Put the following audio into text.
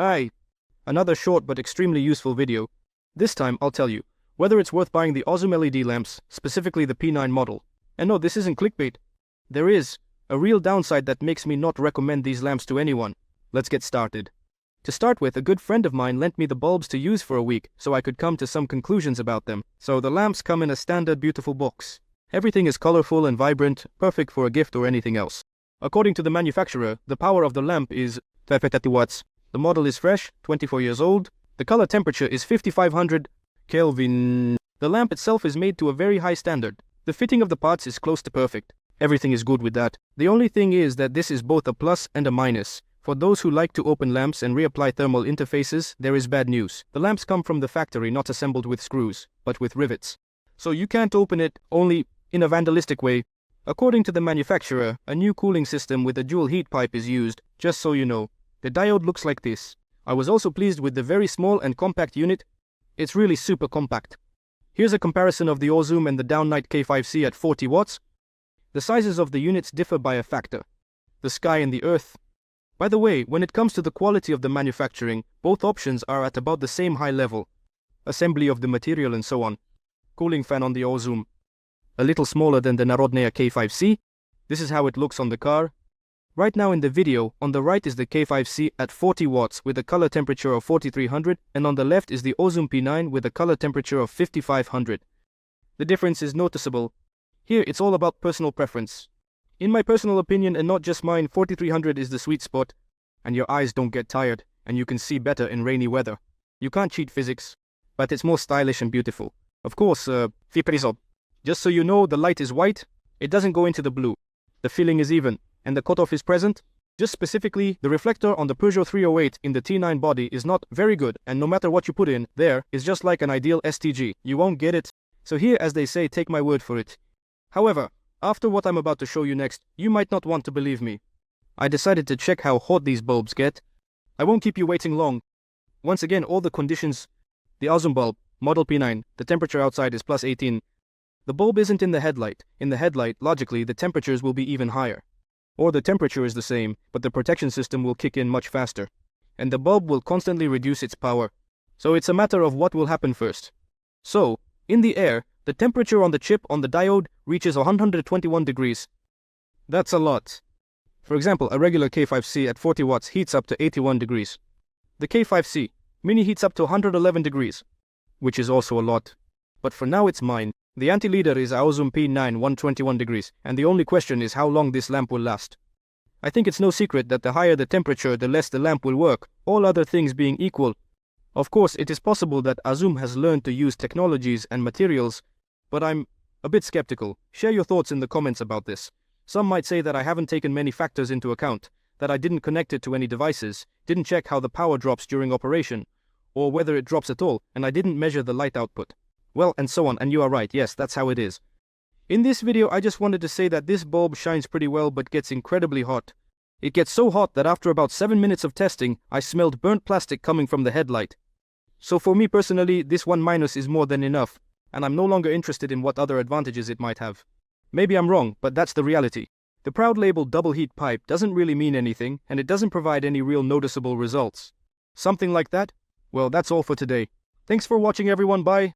Hi! Another short but extremely useful video. This time I'll tell you whether it's worth buying the aozum LED lamps, specifically the P9 model. And no, this isn't clickbait. There is a real downside that makes me not recommend these lamps to anyone. Let's get started. To start with, a good friend of mine lent me the bulbs to use for a week so I could come to some conclusions about them. So the lamps come in a standard beautiful box. Everything is colorful and vibrant, perfect for a gift or anything else. According to the manufacturer, the power of the lamp is 530 watts. The model is fresh, 24 years old. The color temperature is 5500 Kelvin. The lamp itself is made to a very high standard. The fitting of the parts is close to perfect. Everything is good with that. The only thing is that this is both a plus and a minus. For those who like to open lamps and reapply thermal interfaces, there is bad news. The lamps come from the factory not assembled with screws, but with rivets. So you can't open it, only in a vandalistic way. According to the manufacturer, a new cooling system with a dual heat pipe is used, just so you know. The diode looks like this. I was also pleased with the very small and compact unit. It's really super compact. Here's a comparison of the aozum and the Downnight K5C at 40 watts. The sizes of the units differ by a factor. The sky and the earth. By the way, when it comes to the quality of the manufacturing, both options are at about the same high level. Assembly of the material and so on. Cooling fan on the aozum. A little smaller than the Narodnaya K5C. This is how it looks on the car. Right now in the video, on the right is the K5C at 40 watts with a color temperature of 4300, and on the left is the aozum P9 with a color temperature of 5500. The difference is noticeable. Here it's all about personal preference. In my personal opinion, and not just mine, 4300 is the sweet spot, and your eyes don't get tired, and you can see better in rainy weather. You can't cheat physics, but it's more stylish and beautiful. Of course, just so you know, the light is white, it doesn't go into the blue. The filling is even, and the cutoff is present. Just specifically, the reflector on the Peugeot 308 in the T9 body is not very good, and no matter what you put in, there is just like an ideal STG. You won't get it. So here, as they say, take my word for it. However, after what I'm about to show you next, you might not want to believe me. I decided to check how hot these bulbs get. I won't keep you waiting long. Once again, all the conditions. The aozum bulb, model P9, the temperature outside is plus 18. The bulb isn't in the headlight. In the headlight, logically, the temperatures will be even higher. Or the temperature is the same, but the protection system will kick in much faster. And the bulb will constantly reduce its power. So it's a matter of what will happen first. So, in the air, the temperature on the chip on the diode reaches 121 degrees. That's a lot. For example, a regular K5C at 40 watts heats up to 81 degrees. The K5C Mini heats up to 111 degrees, which is also a lot. But for now it's mine. The anti-leader is aozum P9 121 degrees, and the only question is how long this lamp will last. I think it's no secret that the higher the temperature, the less the lamp will work, all other things being equal. Of course, it is possible that aozum has learned to use technologies and materials, but I'm a bit skeptical. Share your thoughts in the comments about this. Some might say that I haven't taken many factors into account, that I didn't connect it to any devices, didn't check how the power drops during operation, or whether it drops at all, and I didn't measure the light output. Well, and so on, and you are right, yes, that's how it is. In this video, I just wanted to say that this bulb shines pretty well but gets incredibly hot. It gets so hot that after about 7 minutes of testing, I smelled burnt plastic coming from the headlight. So for me personally, this 1- is more than enough, and I'm no longer interested in what other advantages it might have. Maybe I'm wrong, but that's the reality. The proud label double heat pipe doesn't really mean anything, and it doesn't provide any real noticeable results. Something like that? Well, that's all for today. Thanks for watching everyone, bye!